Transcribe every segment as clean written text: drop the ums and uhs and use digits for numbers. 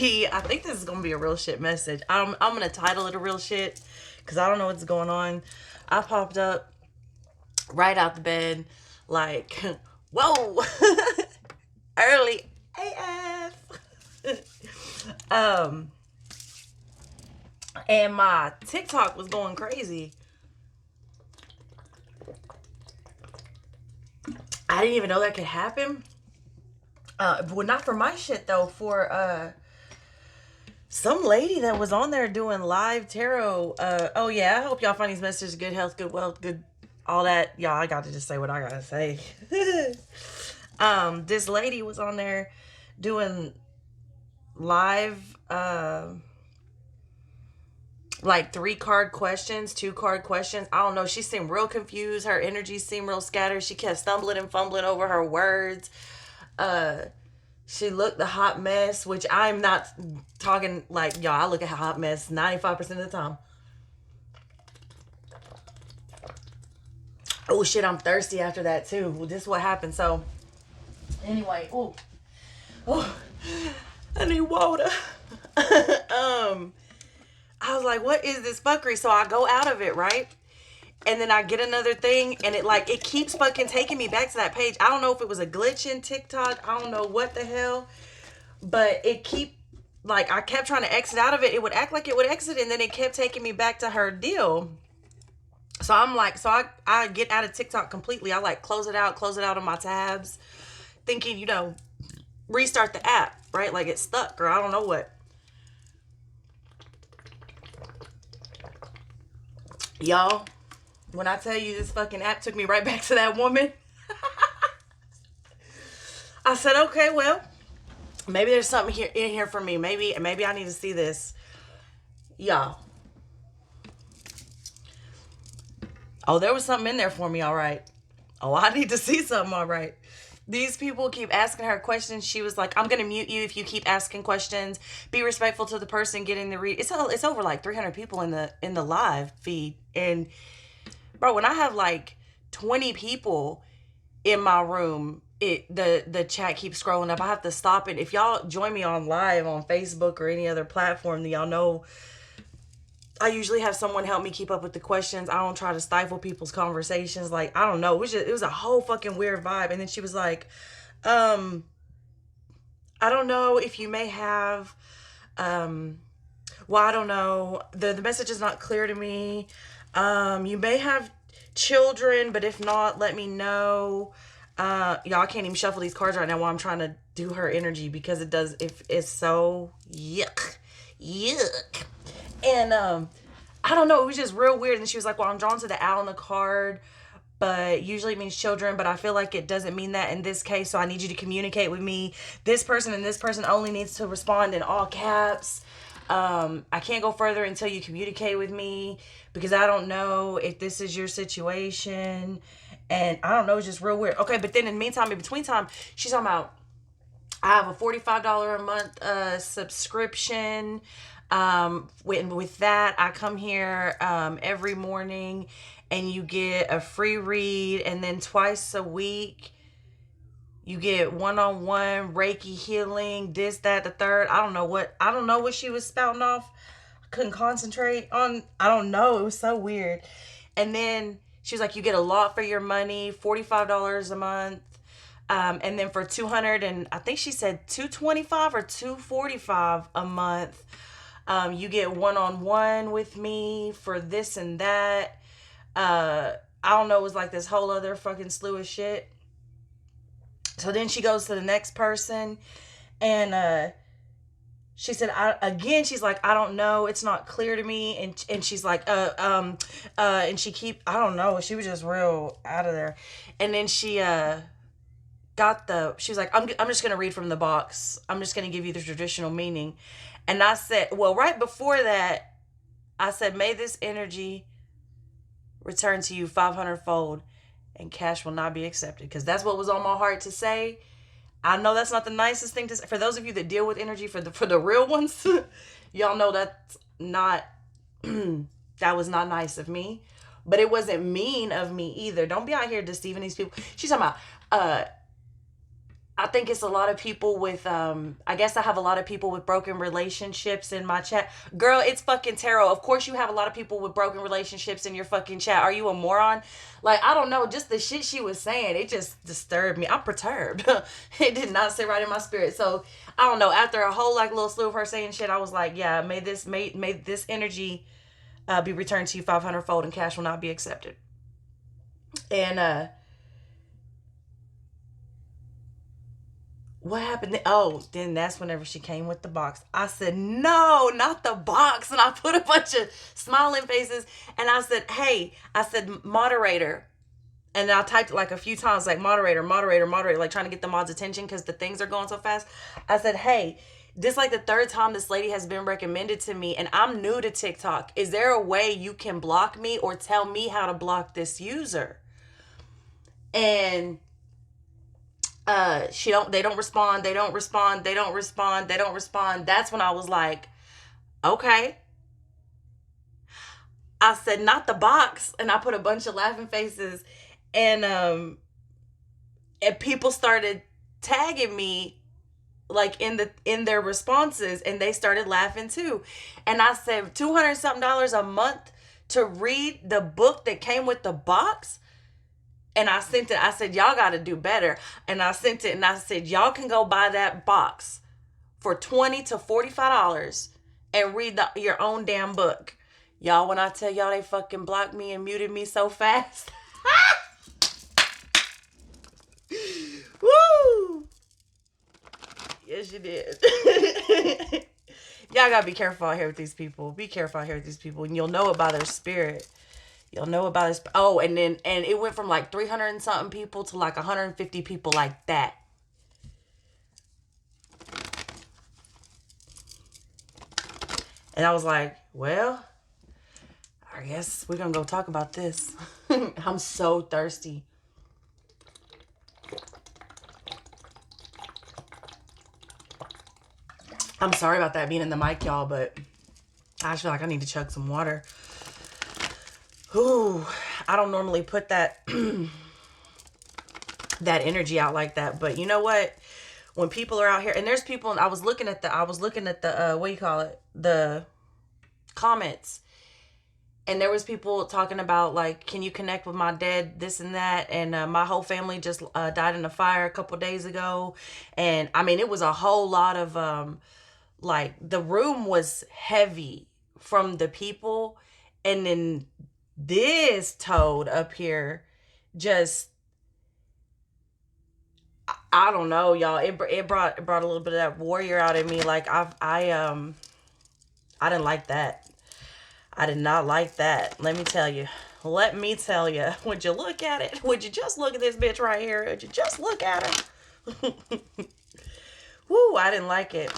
see, I think this is gonna be a real shit message. I'm gonna title it a real shit because I don't know what's going on. I popped up right out the bed, like, whoa, early AF. um, and my TikTok was going crazy. I didn't even know that could happen. Well, not for my shit though. For some lady that was on there doing live tarot. Oh yeah, I hope y'all find these messages. Good health, good wealth, good all that. Y'all, I got to just say what I gotta say. This lady was on there doing live, like 3 card questions, 2 card questions. I don't know. She seemed real confused. Her energy seemed real scattered. She kept stumbling and fumbling over her words. Uh, She looked a hot mess, which I'm not talking like, y'all, I look a hot mess 95% of the time. Oh shit, I'm thirsty after that too. Well, this is what happened. So, anyway, oh, I need water. I was like, what is this fuckery? So I go out of it, right? And then I get another thing, and it keeps fucking taking me back to that page. I don't know if it was a glitch in TikTok. I don't know what the hell, but I kept trying to exit out of it. It would act like it would exit, and then it kept taking me back to her deal. So I'm like, I get out of TikTok completely. I like close it out on my tabs, thinking, restart the app, right? Like it's stuck or I don't know what. Y'all, when I tell you this fucking app took me right back to that woman, I said, okay, well, maybe there's something in here for me. Maybe I need to see this. Y'all. Oh, there was something in there for me, all right. Oh, I need to see something, all right. These people keep asking her questions. She was like, I'm going to mute you if you keep asking questions. Be respectful to the person getting the read. It's over like 300 people in the live feed. And bro, when I have like 20 people in my room, the chat keeps scrolling up. I have to stop it. If y'all join me on live on Facebook or any other platform, then y'all know I usually have someone help me keep up with the questions. I don't try to stifle people's conversations. Like, I don't know. It was a whole fucking weird vibe. And then she was like, I don't know if you may have, well, I don't know. The message is not clear to me. You may have children, but if not, let me know. Y'all can't even shuffle these cards right now while I'm trying to do her energy because it's so yuck. And I don't know, it was just real weird. And she was like, well, I'm drawn to the owl in the card, but usually it means children, but I feel like it doesn't mean that in this case, so I need you to communicate with me. This person and this person only needs to respond in all caps. I can't go further until you communicate with me because I don't know if this is your situation. And I don't know, it's just real weird. Okay, but then in the meantime, in between time, she's talking about, I have a $45 a month subscription. With that, I come here every morning and you get a free read, and then twice a week you get one-on-one Reiki healing, this, that, the third. I don't know what she was spouting off. I couldn't concentrate on, I don't know. It was so weird. And then she was like, you get a lot for your money, $45 a month. And then for 200 and I think she said 225 or 245 a month, you get one-on-one with me for this and that. I don't know, it was like this whole other fucking slew of shit. So then she goes to the next person and she said, she's like, I don't know, it's not clear to me. And she's like, and I don't know, she was just real out of there. And then she she was like, I'm just going to read from the box. I'm just going to give you the traditional meaning. And I said, well, right before that, I said, may this energy return to you 500-fold and cash will not be accepted. Because that's what was on my heart to say. I know that's not the nicest thing to say. For those of you that deal with energy, for the real ones, y'all know that's not, that was not nice of me. But it wasn't mean of me either. Don't be out here deceiving these people. She's talking about, I think it's a lot of people with I guess I have a lot of people with broken relationships in my chat. Girl, it's fucking tarot. Of course you have a lot of people with broken relationships in your fucking chat. Are you a moron? Like, I don't know, just the shit she was saying, it just disturbed me. I'm perturbed. It did not sit right in my spirit. So, I don't know, after a whole like little slew of her saying shit, I was like, yeah, may this energy be returned to you 500 fold and cash will not be accepted. And what happened? Oh, then that's whenever she came with the box. I said, no, not the box. And I put a bunch of smiling faces. And I said, hey, I said, moderator. And I typed it like a few times, like moderator, moderator, moderator, like trying to get the mod's attention because the things are going so fast. I said, hey, this like the third time this lady has been recommended to me and I'm new to TikTok. Is there a way you can block me or tell me how to block this user? And they don't respond, they don't respond, they don't respond, they don't respond. That's when I was like, okay. I said, not the box. And I put a bunch of laughing faces. And people started tagging me like in their responses, and they started laughing too. And I said, $200 something a month to read the book that came with the box. And I sent it. I said, y'all got to do better. And I sent it and I said, y'all can go buy that box for $20 to $45 and read your own damn book. Y'all, when I tell y'all they fucking blocked me and muted me so fast. Woo! Yes, you did. Y'all gotta be careful out here with these people. Be careful out here with these people. And you'll know it by their spirit. You'll know about this. Oh, and it went from like 300 and something people to like 150 people like that. And I was like, well, I guess we're gonna go talk about this. I'm so thirsty. I'm sorry about that being in the mic, y'all, but I just feel like I need to chug some water. Ooh, I don't normally put that that energy out like that, but you know what? When people are out here, and there's people, and I was looking at the what do you call it? The comments, and there was people talking about like, can you connect with my dead, this and that, and my whole family just died in a fire a couple days ago, and I mean it was a whole lot of like the room was heavy from the people, and then this toad up here just, I don't know, y'all. It brought a little bit of that warrior out in me. Like I didn't like that. I did not like that. Let me tell you. Let me tell you. Would you look at it? Would you just look at this bitch right here? Would you just look at her? Woo! I didn't like it.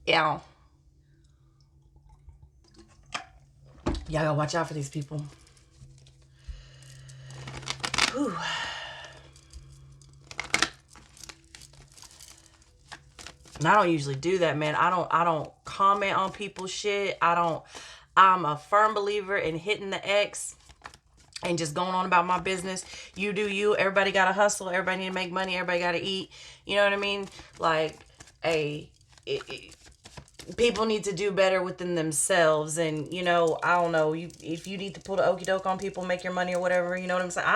Yeah. Y'all gotta watch out for these people. Whew. And I don't usually do that, man. I don't comment on people's shit. I'm a firm believer in hitting the X and just going on about my business. You do you. Everybody gotta hustle. Everybody need to make money. Everybody gotta eat. You know what I mean? Like, people need to do better within themselves. And, you know, I don't know. If you need to pull the okie doke on people, make your money or whatever, you know what I'm saying?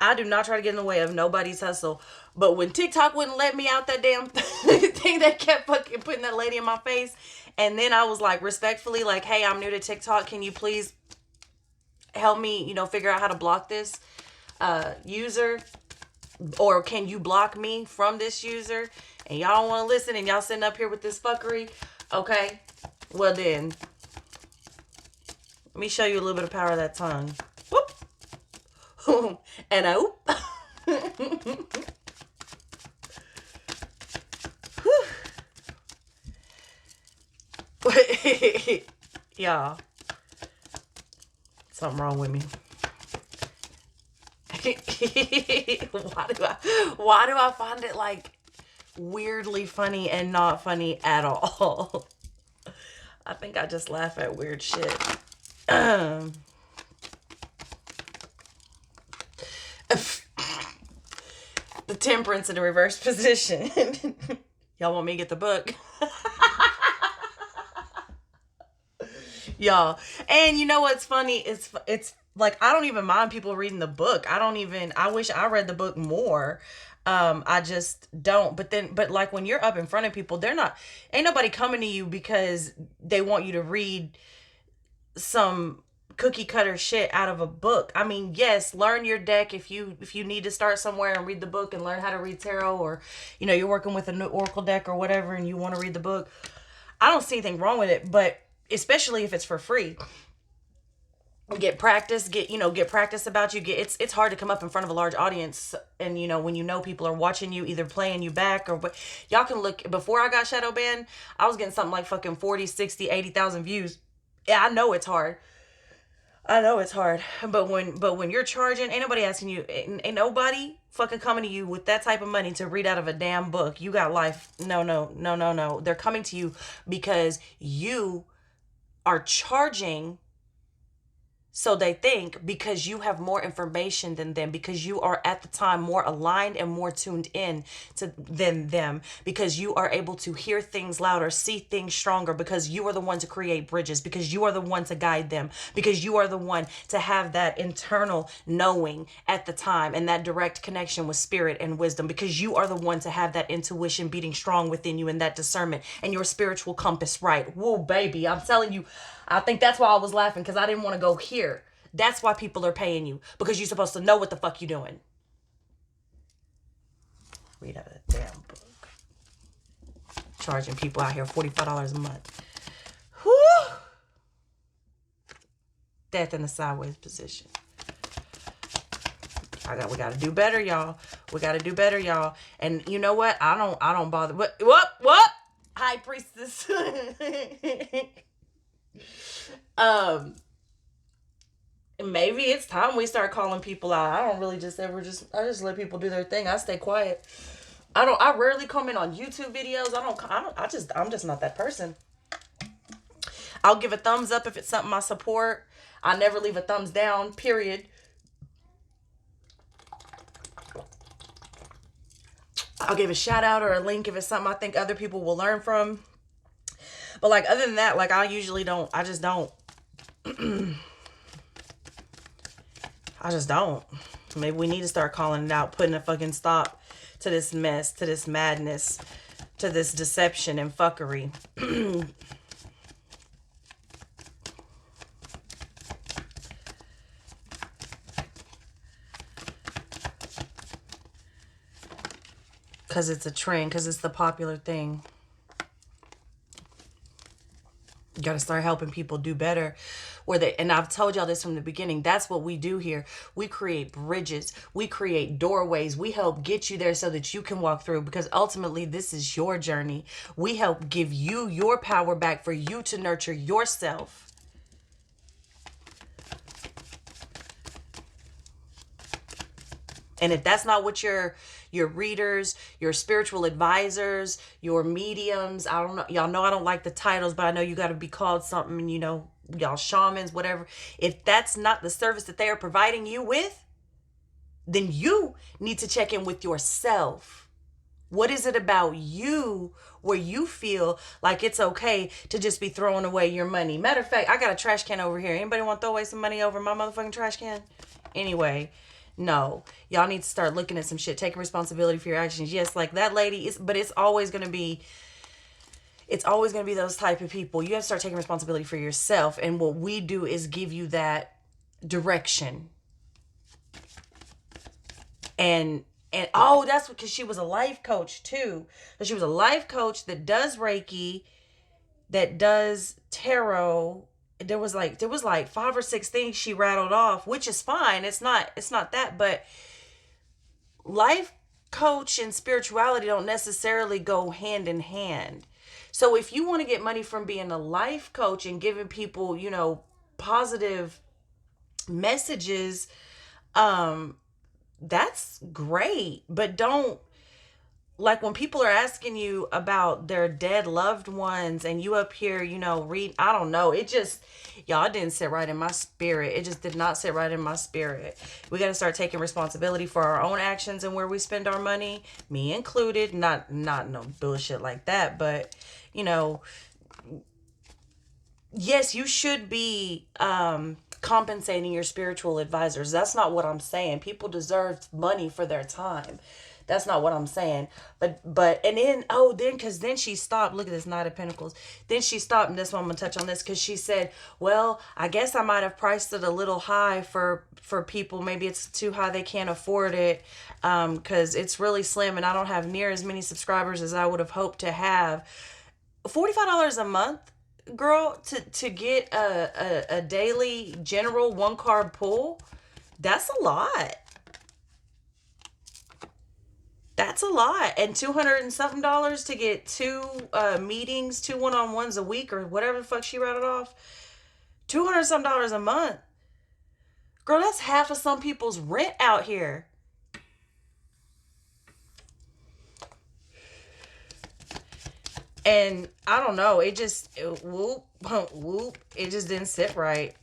I do not try to get in the way of nobody's hustle. But when TikTok wouldn't let me out that damn thing that kept fucking putting that lady in my face, and then I was like, respectfully, like, hey, I'm new to TikTok. Can you please help me, you know, figure out how to block this user? Or can you block me from this user? And y'all don't want to listen, and y'all sitting up here with this fuckery. Okay, well then, let me show you a little bit of power of that tongue. Whoop. And I whoop. Y'all, something wrong with me. Why do I find it like weirdly funny and not funny at all? I think I just laugh at weird shit. The Temperance in the reverse position. Y'all want me to get the book? Y'all. And you know what's funny? It's like I don't even mind people reading the book. I wish I read the book more. I just don't. But like when you're up in front of people, ain't nobody coming to you because they want you to read some cookie cutter shit out of a book. I mean, yes, learn your deck if you need to start somewhere and read the book and learn how to read tarot, or you're working with a new oracle deck or whatever and you want to read the book. I don't see anything wrong with it, but especially if it's for free. Get practice, get practice about you. It's hard to come up in front of a large audience, and when people are watching you, either playing you back or what. Y'all can look, before I got shadow banned, I was getting something like fucking 40, 60, 80,000 views. Yeah, I know it's hard. But when you're charging, ain't nobody asking you, ain't nobody fucking coming to you with that type of money to read out of a damn book. You got life. No, no, no, no, no. They're coming to you because you are charging. So they think because you have more information than them, because you are at the time more aligned and more tuned in than them, because you are able to hear things louder, see things stronger, because you are the one to create bridges, because you are the one to guide them, because you are the one to have that internal knowing at the time and that direct connection with spirit and wisdom, because you are the one to have that intuition beating strong within you and that discernment and your spiritual compass right. Whoa, baby, I'm telling you. I think that's why I was laughing, because I didn't want to go here. That's why people are paying you, because you're supposed to know what the fuck you're doing. Read out of the damn book. Charging people out here $45 a month. Whew. Death in the sideways position. We gotta do better, y'all. We gotta do better, y'all. And you know what? I don't bother. What? High priestess. Maybe it's time we start calling people out. I don't really I just let people do their thing. I stay quiet. I rarely comment on YouTube videos. I'm just not that person. I'll give a thumbs up if it's something I support. I never leave a thumbs down, period. I'll give a shout out or a link if it's something I think other people will learn from. But like, other than that, like, I usually don't. I just don't. I just don't. Maybe we need to start calling it out, putting a fucking stop to this mess, to this madness, to this deception and fuckery. Because it's a trend, because it's the popular thing. You got to start helping people do better. And I've told y'all this from the beginning. That's what we do here. We create bridges. We create doorways. We help get you there so that you can walk through, because ultimately this is your journey. We help give you your power back for you to nurture yourself. And if that's not what your readers, your spiritual advisors, your mediums, I don't know. Y'all know I don't like the titles, but I know you got to be called something, y'all shamans, whatever. If that's not the service that they are providing you with, then you need to check in with yourself. What is it about you where you feel like it's okay to just be throwing away your money? Matter of fact, I got a trash can over here. Anybody want to throw away some money over my motherfucking trash can? Anyway, no. Y'all need to start looking at some shit, taking responsibility for your actions. Yes, like that lady, but it's always going to be those type of people. You have to start taking responsibility for yourself. And what we do is give you that direction. And that's because she was a life coach too. So she was a life coach that does Reiki, that does tarot. There was like 5 or 6 things she rattled off, which is fine. It's not that, but life coach and spirituality don't necessarily go hand in hand. So if you want to get money from being a life coach and giving people, positive messages, that's great. But don't like when people are asking you about their dead loved ones and you up here, you know, read, I don't know. It just, y'all, it didn't sit right in my spirit. It just did not sit right in my spirit. We got to start taking responsibility for our own actions and where we spend our money, me included. Not no bullshit like that, but you know, yes, you should be compensating your spiritual advisors. That's not what I'm saying. People deserve money for their time. That's not what I'm saying. But and then because then she stopped. Look at this Knight of Pentacles. Then she stopped, and that's why I'm gonna touch on this, because she said, "Well, I guess I might have priced it a little high for people. Maybe it's too high. They can't afford it because it's really slim, and I don't have near as many subscribers as I would have hoped to have. $45 a month, girl, to get a daily general 1 card pull. That's a lot. That's a lot. And 200 and something dollars to get 2 meetings, 2 one-on-ones a week, or whatever the fuck she rattled off. $200 and some a month. Girl, that's half of some people's rent out here. And I don't know, it just whoop, it just didn't sit right.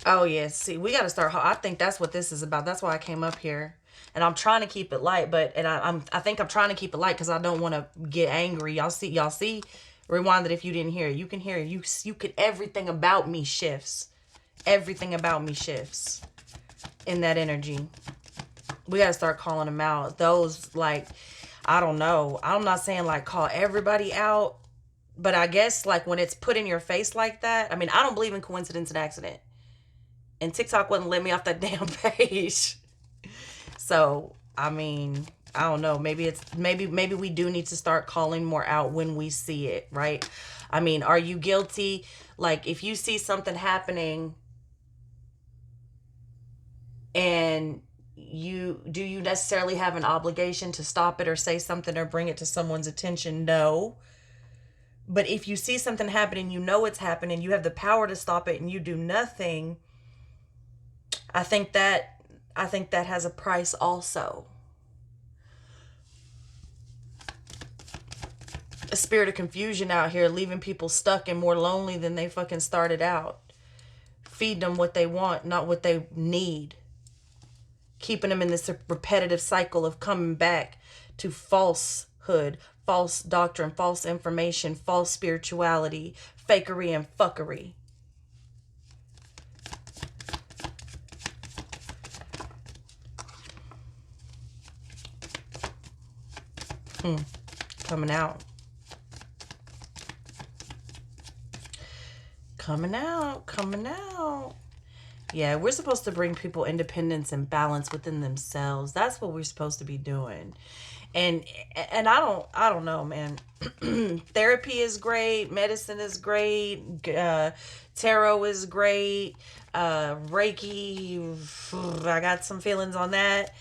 Oh yes, see, we got to start. I think that's what this is about. That's why I came up here, and I'm trying to keep it light. But I think I'm trying to keep it light because I don't want to get angry. Y'all see. Rewind it if you didn't hear it. You can hear it. You could. Everything about me shifts. Everything about me shifts in that energy. We got to start calling them out. Those, like, I don't know. I'm not saying like call everybody out, but I guess like when it's put in your face like that. I mean, I don't believe in coincidence and accident. And TikTok wouldn't let me off that damn page. So, I mean, I don't know. Maybe we do need to start calling more out when we see it, right? I mean, are you guilty? Like, if you see something happening and do you necessarily have an obligation to stop it or say something or bring it to someone's attention? No. But if you see something happening, you know it's happening, you have the power to stop it, and you do nothing, I think that has a price also. A spirit of confusion out here, leaving people stuck and more lonely than they fucking started out. Feeding them what they want, not what they need. Keeping them in this repetitive cycle of coming back to falsehood, false doctrine, false information, false spirituality, fakery and fuckery. Coming out. Coming out. Yeah, we're supposed to bring people independence and balance within themselves. That's what we're supposed to be doing. And I don't know, man. Therapy is great. Medicine is great. Tarot is great. Reiki, I got some feelings on that.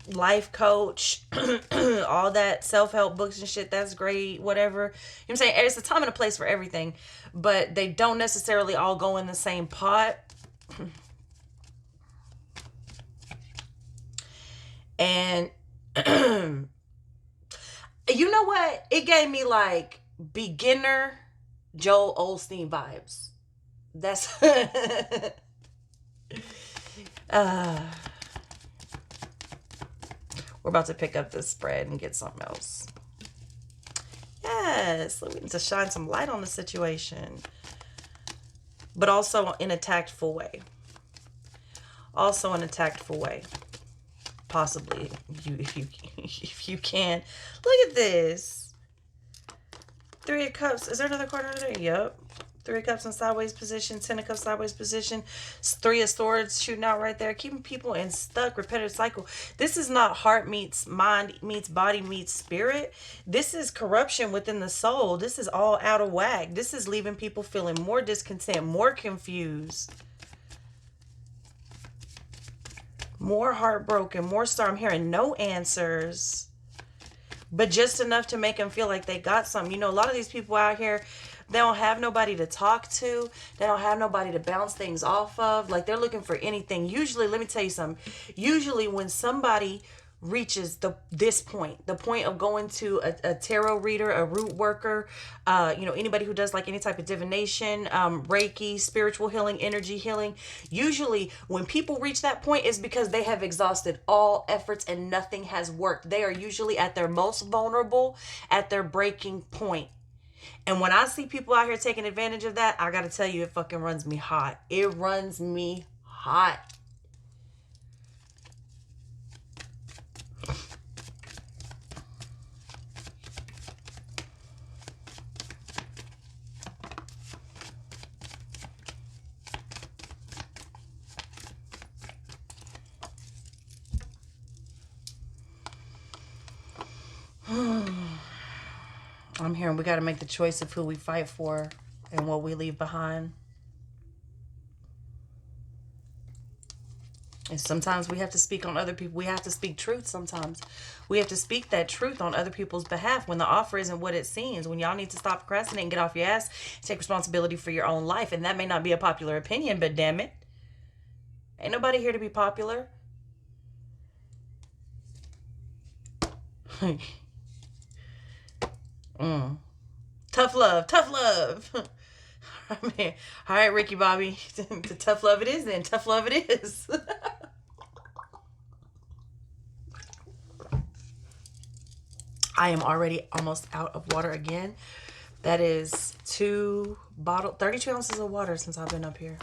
Life coach, all that self-help books and shit, that's great, whatever. You know what I'm saying? It's a time and a place for everything, but they don't necessarily all go in the same pot. And you know what? It gave me like beginner Joel Osteen vibes. That's we're about to pick up this spread and get something else. Yes, we need to shine some light on the situation, but also in a tactful way. Possibly, if you can. Look at this. 3 of Cups. Is there another card under there? Yep. 3 of Cups in sideways position. 10 of Cups sideways position. 3 of Swords shooting out right there. Keeping people in stuck, repetitive cycle. This is not heart meets mind meets body meets spirit. This is corruption within the soul. This is all out of whack. This is leaving people feeling more discontent, more confused, more heartbroken, more sorrow. I'm hearing no answers, but just enough to make them feel like they got something. You know, a lot of these people out here, They don't have nobody to talk to. They don't have nobody to bounce things off of. Like, they're looking for anything. Usually, let me tell you something. Usually when somebody reaches this point, the point of going to a tarot reader, a root worker, anybody who does like any type of divination, Reiki, spiritual healing, energy healing, usually when people reach that point is because they have exhausted all efforts and nothing has worked. They are usually at their most vulnerable, at their breaking point. And when I see people out here taking advantage of that, I gotta tell you, it fucking runs me hot. It runs me hot. I'm hearing we got to make the choice of who we fight for and what we leave behind. And sometimes we have to speak on other people. We have to speak truth sometimes. We have to speak that truth on other people's behalf when the offer isn't what it seems. When y'all need to stop procrastinating and get off your ass, take responsibility for your own life. And that may not be a popular opinion, but damn it. Ain't nobody here to be popular. Tough love, tough love. I mean, all right, Ricky Bobby, the tough love it is then. Tough love it is. I am already almost out of water again. That is 32 ounces of water since I've been up here.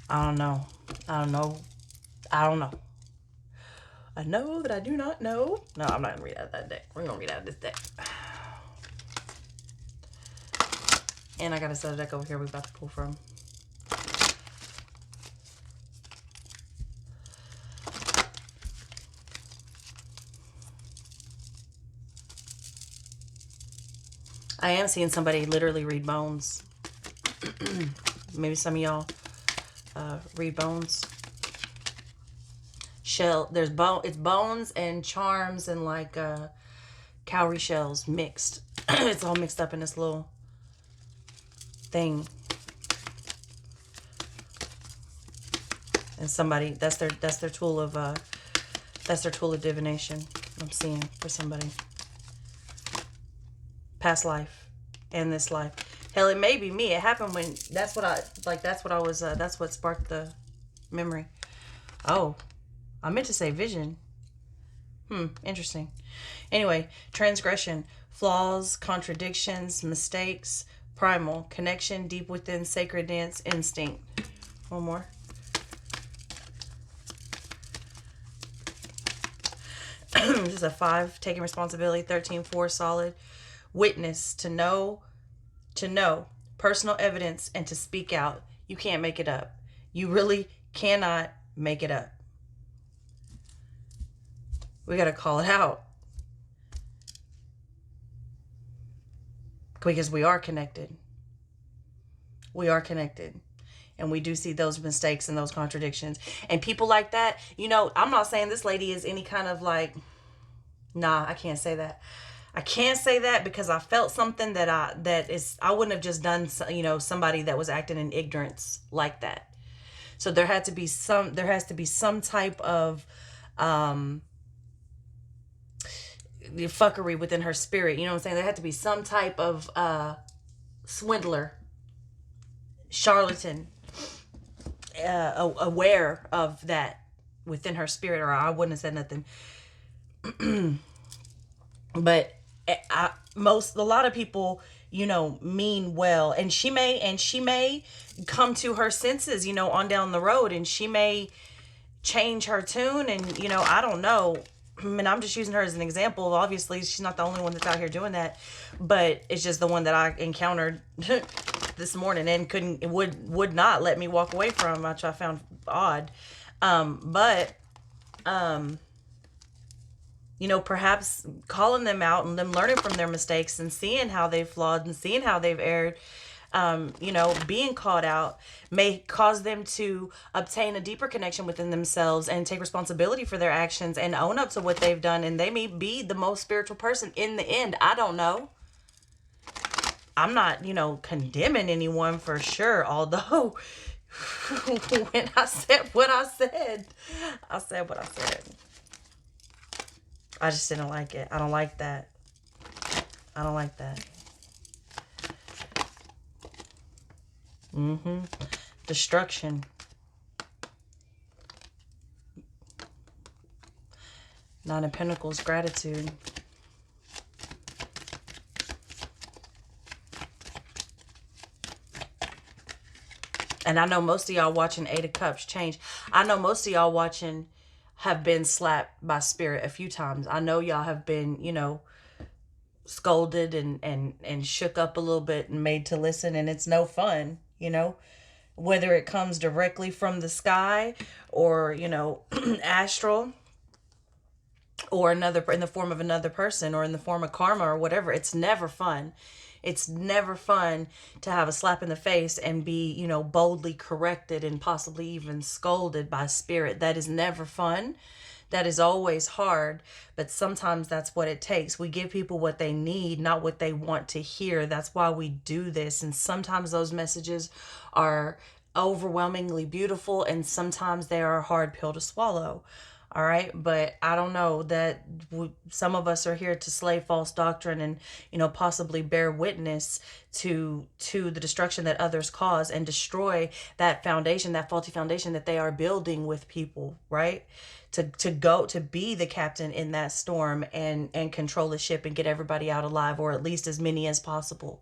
I don't know. I know that I do not know. No, I'm not going to read out of that deck. We're going to read out of this deck. And I got a set of deck over here we're about to pull from. I am seeing somebody literally read bones. Maybe some of y'all read bones. Shell, there's it's bones and charms and like cowrie shells mixed. It's all mixed up in this little thing. And somebody, that's their tool of divination. I'm seeing for somebody. Past life and this life. Hell, it may be me. It happened when that's what sparked the memory. Oh, I meant to say vision. Interesting. Anyway, transgression, flaws, contradictions, mistakes, primal, connection, deep within, sacred dance, instinct. One more. This is a 5, taking responsibility, 13, 4, solid. Witness, to know, personal evidence, and to speak out. You can't make it up. You really cannot make it up. We got to call it out. Because we are connected. We are connected. And we do see those mistakes and those contradictions. And people like that, I'm not saying this lady is any kind of like, nah, I can't say that. I can't say that because I felt something that I wouldn't have just done, somebody that was acting in ignorance like that. So there has to be some type of fuckery within her spirit. You know what I'm saying? There had to be some type of swindler, charlatan, aware of that within her spirit, or I wouldn't have said nothing. But a lot of people, mean well, and she may come to her senses, on down the road, and she may change her tune, and I don't know. I mean, I'm just using her as an example. Obviously, she's not the only one that's out here doing that, but it's just the one that I encountered this morning and would not let me walk away from, which I found odd. Perhaps calling them out and them learning from their mistakes and seeing how they've flawed and seeing how they've erred, you know, being called out may cause them to obtain a deeper connection within themselves and take responsibility for their actions and own up to what they've done. And they may be the most spiritual person in the end. I don't know. I'm not, you know, condemning anyone for sure. Although when I said what I said, I said what I said. I just didn't like it. I don't like that. I don't like that. Destruction. Nine of Pentacles, gratitude. And I know most of y'all watching Eight of Cups change. I know most of y'all watching have been slapped by spirit a few times. I know y'all have been, you know, scolded and shook up a little bit and made to listen, and it's no fun, you know, whether it comes directly from the sky or, you know, astral, or another in the form of another person, or in the form of karma or whatever. It's never fun. It's never fun to have a slap in the face and be, you know, boldly corrected and possibly even scolded by spirit. That is never fun. That is always hard, but sometimes that's what it takes. We give people what they need, not what they want to hear. That's why we do this. And sometimes those messages are overwhelmingly beautiful, and sometimes they are a hard pill to swallow. All right. But I don't know that some of us are here to slay false doctrine and, you know, possibly bear witness to the destruction that others cause and destroy that foundation, that faulty foundation that they are building with people. Right. To go to be the captain in that storm and control the ship and get everybody out alive, or at least as many as possible.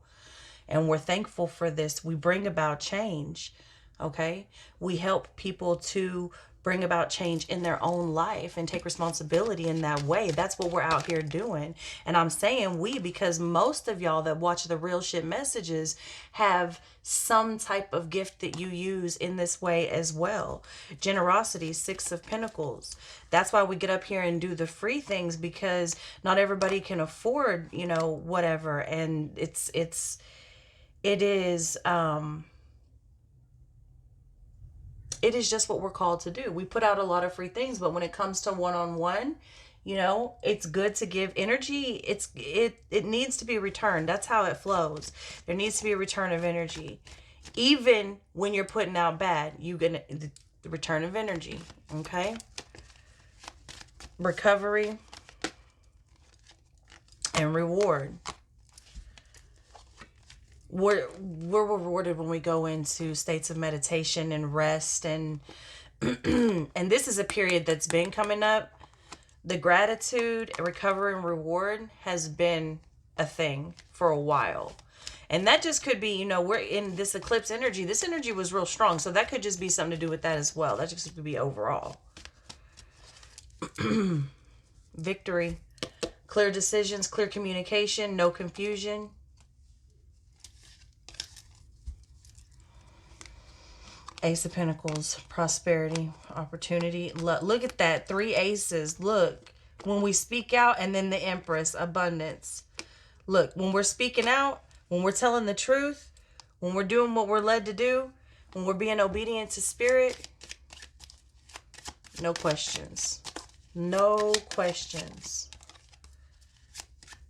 And we're thankful for this. We bring about change. Okay. We help people to bring about change in their own life and take responsibility in that way. That's what we're out here doing. And I'm saying we, because most of y'all that watch the Real Shit Messages have some type of gift that you use in this way as well. Generosity, Six of Pentacles. That's why we get up here and do the free things, because not everybody can afford, you know, whatever. And it is just what we're called to do. We put out a lot of free things, but when it comes to one-on-one, you know, it's good to give energy. It needs to be returned. That's how it flows. There needs to be a return of energy. Even when you're putting out bad, you get the return of energy. Okay. Recovery and reward. We're rewarded when we go into states of meditation and rest, and and this is a period that's been coming up. The gratitude, recovery, and reward has been a thing for a while. And that just could be, you know, we're in this eclipse energy. This energy was real strong, so that could just be something to do with that as well. That just could be overall. Victory, clear decisions, clear communication, no confusion. Ace of Pentacles, prosperity, opportunity. Look at that. 3 aces. Look, when we speak out, and then the Empress, abundance. Look, when we're speaking out, when we're telling the truth, when we're doing what we're led to do, when we're being obedient to spirit, no questions. No questions.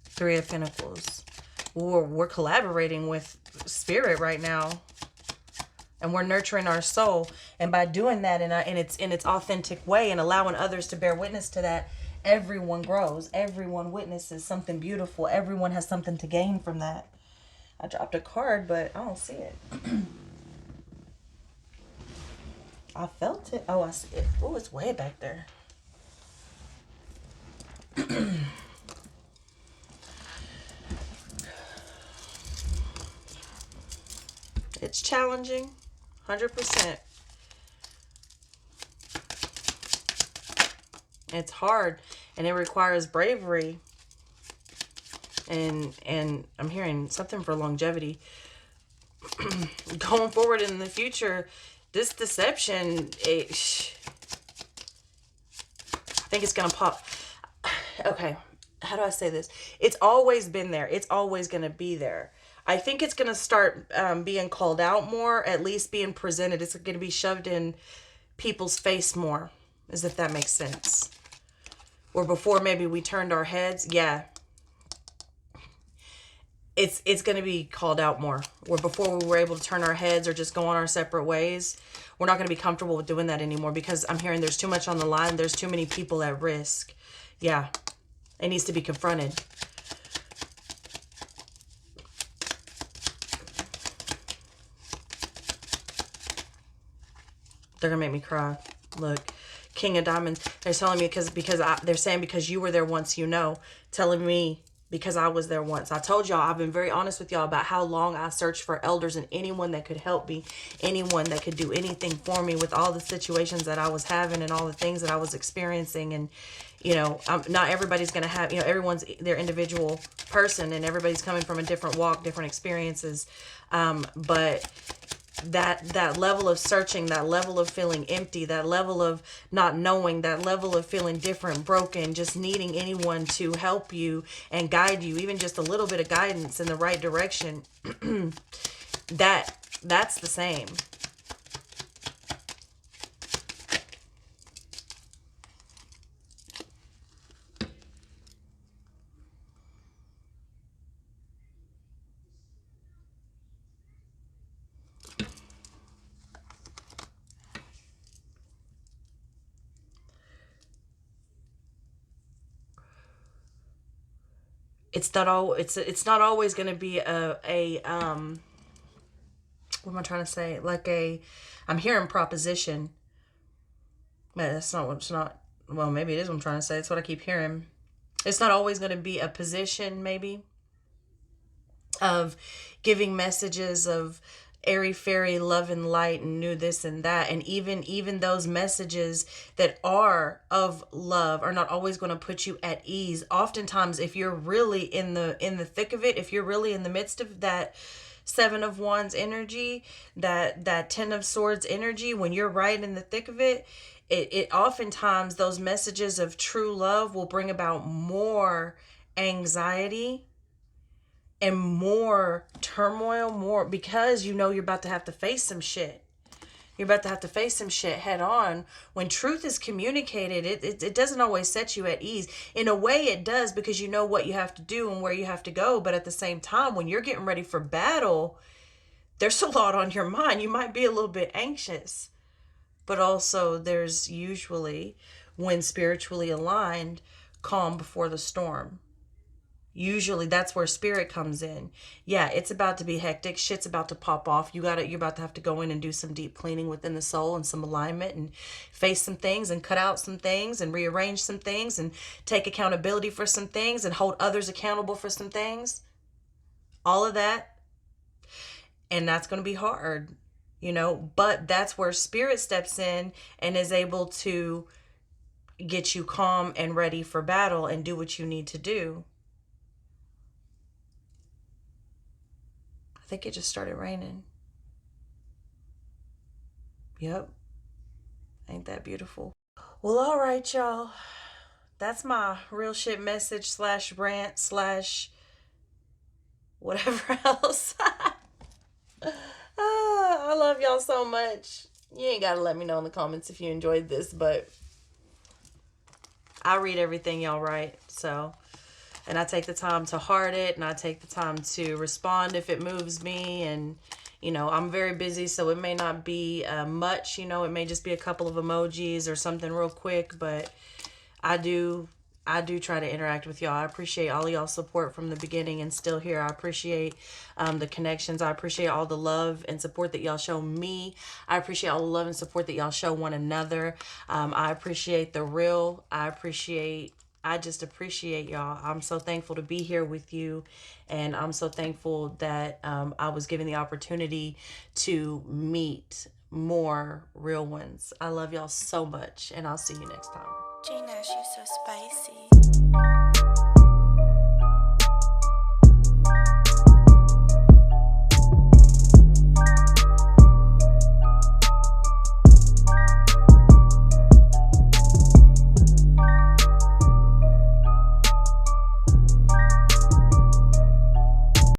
3 of Pentacles. We're collaborating with spirit right now. And we're nurturing our soul. And by doing that in its authentic way and allowing others to bear witness to that, everyone grows. Everyone witnesses something beautiful. Everyone has something to gain from that. I dropped a card, but I don't see it. I felt it. Oh, I see it. Oh, it's way back there. It's challenging. 100%. It's hard, and it requires bravery. And I'm hearing something for longevity. Going forward in the future, this deception, I think it's gonna pop. Okay, how do I say this? It's always been there. It's always gonna be there. I think it's going to start being called out more, at least being presented. It's going to be shoved in people's face more, as if that makes sense. Or before maybe we turned our heads. Yeah. It's going to be called out more. Where before we were able to turn our heads or just go on our separate ways, we're not going to be comfortable with doing that anymore, because I'm hearing there's too much on the line. There's too many people at risk. Yeah. It needs to be confronted. They're going to make me cry. Look. King of Diamonds. They're telling me they're saying because you were there once, telling me because I was there once. I told y'all, I've been very honest with y'all about how long I searched for elders and anyone that could help me, anyone that could do anything for me with all the situations that I was having and all the things that I was experiencing. And, not everybody's going to have, everyone's their individual person, and everybody's coming from a different walk, different experiences. But that level of searching, that level of feeling empty, that level of not knowing, that level of feeling different, broken, just needing anyone to help you and guide you, even just a little bit of guidance in the right direction, that's the same. It's not always going to be what am I trying to say? I'm hearing proposition. Man, that's not what it's not. Well, maybe it is what I'm trying to say. That's what I keep hearing. It's not always going to be a position, maybe, of giving messages of airy fairy love and light and new this and that. And even those messages that are of love are not always going to put you at ease. Oftentimes, if you're really in the thick of it, if you're really in the midst of that Seven of Wands energy, that Ten of Swords energy, when you're right in the thick of it, it oftentimes those messages of true love will bring about more anxiety and more turmoil, because you're about to have to face some shit. You're about to have to face some shit head on. When truth is communicated, it doesn't always set you at ease. In a way it does, because you know what you have to do and where you have to go. But at the same time, when you're getting ready for battle, there's a lot on your mind. You might be a little bit anxious. But also there's usually, when spiritually aligned, calm before the storm. Usually that's where spirit comes in. Yeah, it's about to be hectic. Shit's about to pop off. You're about to have to go in and do some deep cleaning within the soul and some alignment and face some things and cut out some things and rearrange some things and take accountability for some things and hold others accountable for some things. All of that. And that's going to be hard, but that's where spirit steps in and is able to get you calm and ready for battle and do what you need to do. I think it just started raining. Yep. Ain't that beautiful? Well, all right, y'all. That's my real shit message / rant / whatever else. I love y'all so much. You ain't got to let me know in the comments if you enjoyed this, but I read everything y'all write, so... And I take the time to heart it, and I take the time to respond if it moves me. And, I'm very busy, so it may not be much, it may just be a couple of emojis or something real quick, but I do try to interact with y'all. I appreciate all of y'all's support from the beginning and still here. I appreciate the connections. I appreciate all the love and support that y'all show me. I appreciate all the love and support that y'all show one another. I appreciate the real. I just appreciate y'all. I'm so thankful to be here with you. And I'm so thankful that I was given the opportunity to meet more real ones. I love y'all so much. And I'll see you next time. Gina, she's so spicy.